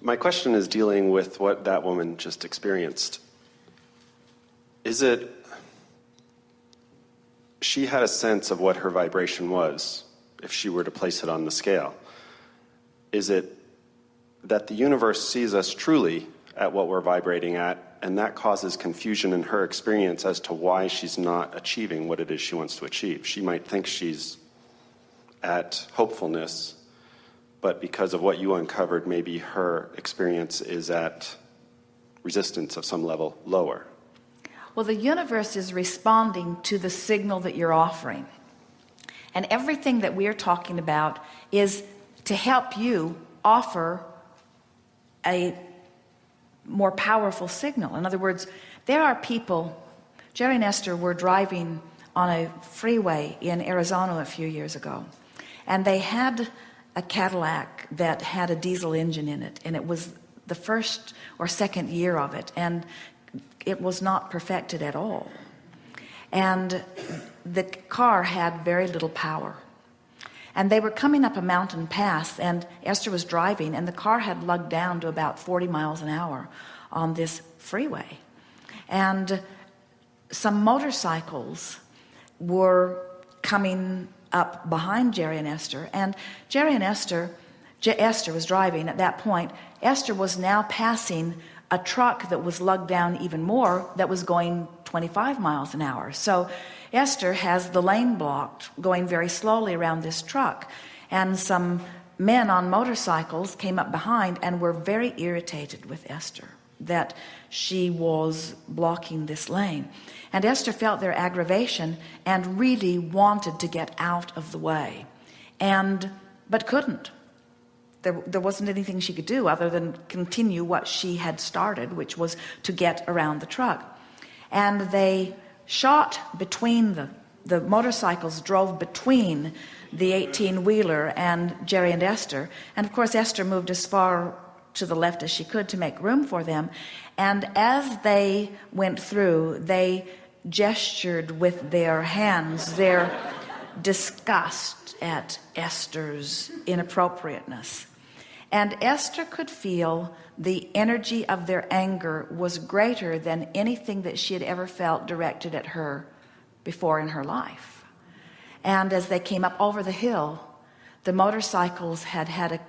My question is dealing with what that woman just experienced. She had a sense of what her vibration was if she were to place it on the scale. Is it that the universe sees us truly at what we're vibrating at, and that causes confusion in her experience as to why she's not achieving what it is she wants to achieve? She might think she's at hopefulness, but because of what you uncovered, maybe her experience is at resistance of some level lower. Well, the universe is responding to the signal that you're offering. And everything that we're talking about is to help you offer a more powerful signal. In other words, there are people, Jerry and Esther were driving on a freeway in Arizona a few years ago, and they had a Cadillac that had a diesel engine in it, and it was the first or second year of it, and it was not perfected at all. And the car had very little power. And they were coming up a mountain pass, and Esther was driving, and the car had lugged down to about 40 miles an hour on this freeway. And some motorcycles were coming up behind Jerry and Esther, and Esther was driving at that point. Esther was now passing a truck that was lugged down even more, that was going 25 miles an hour. So Esther has the lane blocked, going very slowly around this truck, and some men on motorcycles came up behind and were very irritated with Esther that she was blocking this lane. And Esther felt their aggravation and really wanted to get out of the way, but couldn't. There wasn't anything she could do other than continue what she had started, which was to get around the truck. And they shot between the motorcycles, drove between the 18-wheeler and Jerry and Esther. And of course, Esther moved as far to the left as she could to make room for them. And as they went through, they gestured with their hands their disgust at Esther's inappropriateness. And Esther could feel the energy of their anger was greater than anything that she had ever felt directed at her before in her life. And as they came up over the hill, the motorcycles had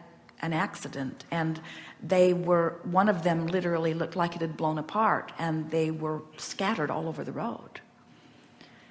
an accident, and one of them literally looked like it had blown apart, and they were scattered all over the road.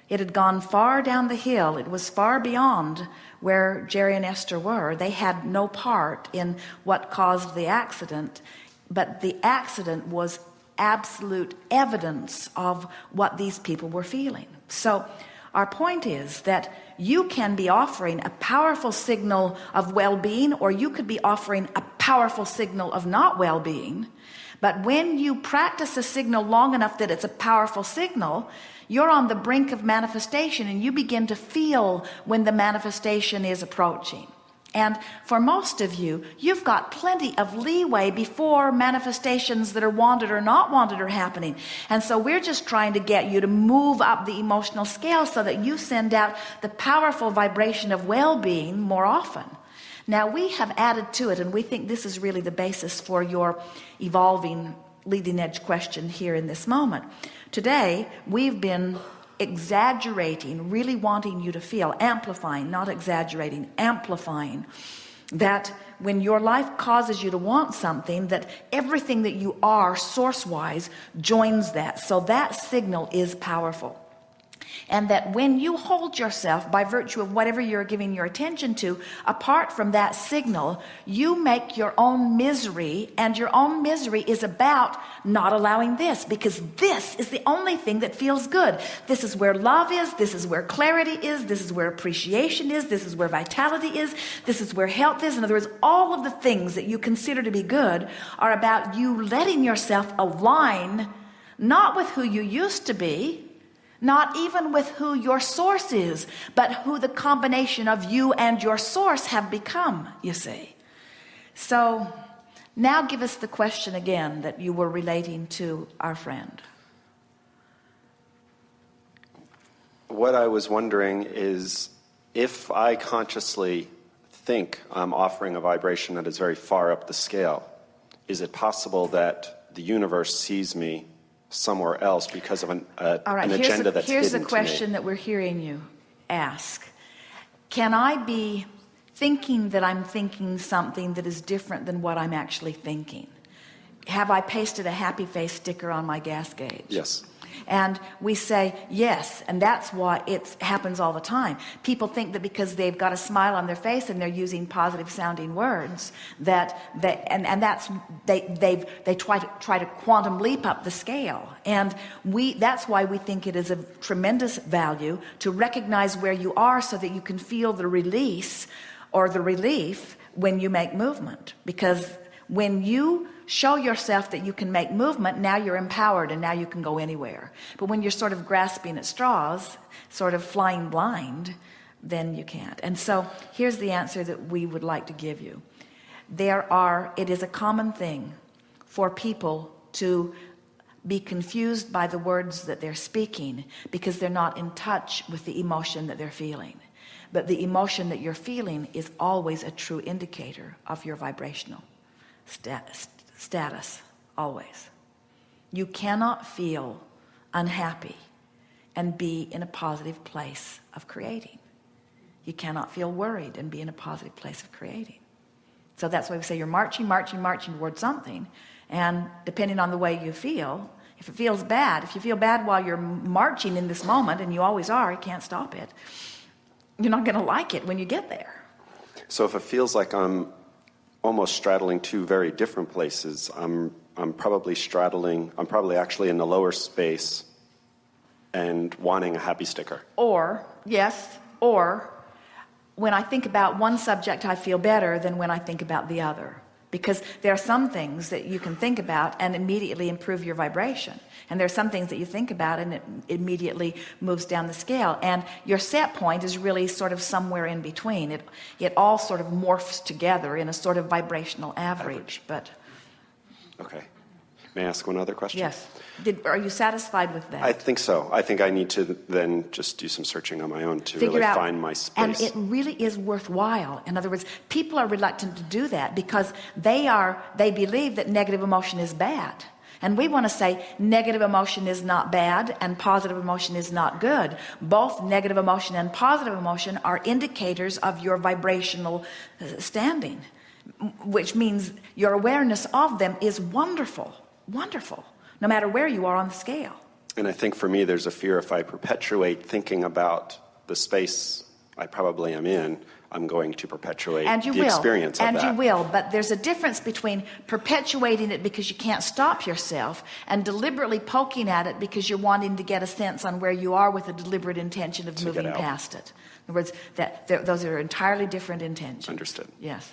It had gone far down the hill. It was far beyond where Jerry and Esther were. They had no part in what caused the accident, but the accident was absolute evidence of what these people were feeling. So our point is that you can be offering a powerful signal of well-being, or you could be offering a powerful signal of not well-being. But when you practice a signal long enough that it's a powerful signal, you're on the brink of manifestation, and you begin to feel when the manifestation is approaching. And for most of you, you've got plenty of leeway before manifestations that are wanted or not wanted are happening. And so we're just trying to get you to move up the emotional scale so that you send out the powerful vibration of well-being more often. Now, we have added to it, and we think this is really the basis for your evolving leading edge question here in this moment. Today, we've been exaggerating, really wanting you to feel, amplifying, not exaggerating, amplifying, that when your life causes you to want something, that everything that you are source-wise joins that. So that signal is powerful. And that when you hold yourself by virtue of whatever you're giving your attention to, apart from that signal, you make your own misery, and your own misery is about not allowing this, because this is the only thing that feels good. This is where love is, this is where clarity is, this is where appreciation is, this is where vitality is, this is where health is. In other words, all of the things that you consider to be good are about you letting yourself align, not with who you used to be, not even with who your source is, but who the combination of you and your source have become, you see. So now give us the question again that you were relating to our friend. What I was wondering is, if I consciously think I'm offering a vibration that is very far up the scale, is it possible that the universe sees me somewhere else because of an agenda that's hidden here's the to me? question that we're hearing you ask. Can I be thinking that I'm thinking something that is different than what I'm actually thinking? Have I pasted a happy face sticker on my gas gauge? Yes. And we say yes, and that's why it happens all the time. People think that because they've got a smile on their face and they're using positive sounding words, that they try to quantum leap up the scale. And that's why we think it is of tremendous value to recognize where you are so that you can feel the release or the relief when you make movement. Because when you show yourself that you can make movement, now you're empowered and now you can go anywhere. But when you're sort of grasping at straws, sort of flying blind, then you can't. And so here's the answer that we would like to give you. It is a common thing for people to be confused by the words that they're speaking because they're not in touch with the emotion that they're feeling. But the emotion that you're feeling is always a true indicator of your vibrational status, always. You cannot feel unhappy and be in a positive place of creating. You cannot feel worried and be in a positive place of creating. So that's why we say you're marching towards something, and depending on the way you feel, if it feels bad, if you feel bad while you're marching in this moment, and you always are, you can't stop it, you're not going to like it when you get there. So if it feels like I'm almost straddling two very different places, I'm probably actually in the lower space and wanting a happy sticker. Or when I think about one subject, I feel better than when I think about the other. Because there are some things that you can think about and immediately improve your vibration. And there are some things that you think about and it immediately moves down the scale. And your set point is really sort of somewhere in between. It all sort of morphs together in a sort of vibrational average. But okay. May I ask one other question? Yes. Are you satisfied with that? I think so. I think I need to then just do some searching on my own to Figure really out, find my space. And it really is worthwhile. In other words, people are reluctant to do that because they believe that negative emotion is bad. And we want to say negative emotion is not bad and positive emotion is not good. Both negative emotion and positive emotion are indicators of your vibrational standing, which means your awareness of them is wonderful, wonderful, no matter where you are on the scale. And I think for me, there's a fear if I perpetuate thinking about the space I probably am in, I'm going to perpetuate the experience of that. And you will, but there's a difference between perpetuating it because you can't stop yourself and deliberately poking at it because you're wanting to get a sense on where you are with a deliberate intention of moving past it. In other words, those are entirely different intentions. Understood. Yes.